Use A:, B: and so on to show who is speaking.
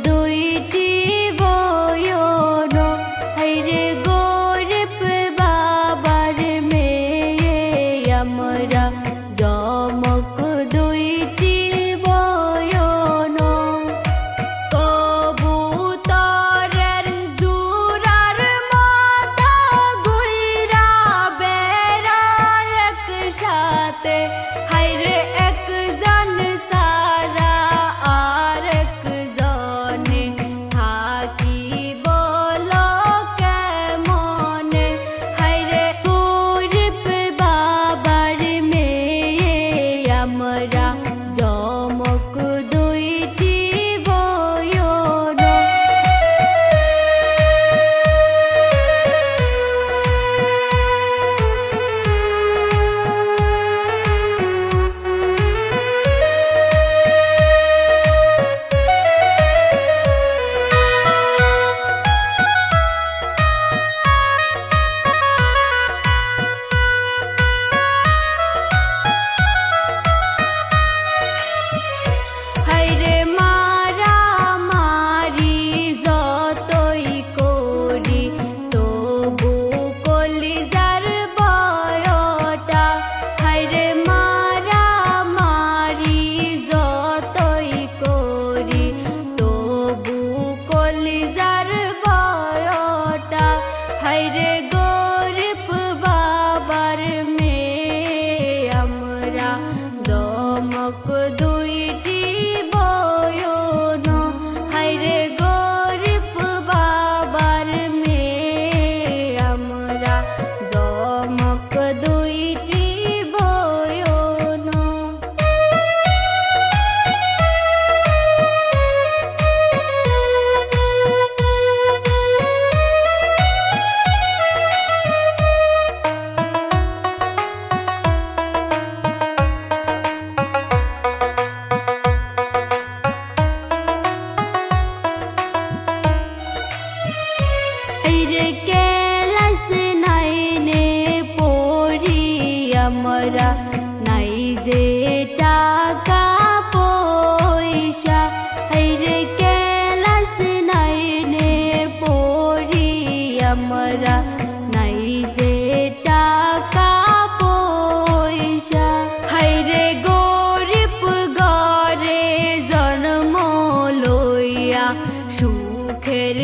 A: দুইটি বয়ন হাইরে গরিব বাবার মেয়ে আমরা জমক দুইটি বয়ন কবুতরের জুরার মাথা গুইরা বেড়ায় একসাথে হাইরে একজন সারা আর একজনে থাকি বলো কেমনে হাইরে গরিব বাবার মেয়ে আমরা জমক দুইটি বয়ন হাইরে মারামারি যতই করি তবু কলিজার বয়টা হাইরে মারামারি যতই করি তবু কলিজার বয়টা হাইরে গরিব বাবার মেয়ে আমরা জমক দুইটি বয়ন হাইরে গরিব বাবার মেয়ে আমরা জমক দুইটি বয়ন হাইরে ক্লাস নাইনে পড়ি আমরা নাই যে টাকা পয়সা হাইরে ক্লাস নাইনে পড়ি আমরা নাই যে টাকা পয়সা হাইরে গরিব ঘরে জন্ম লইয়া সুখের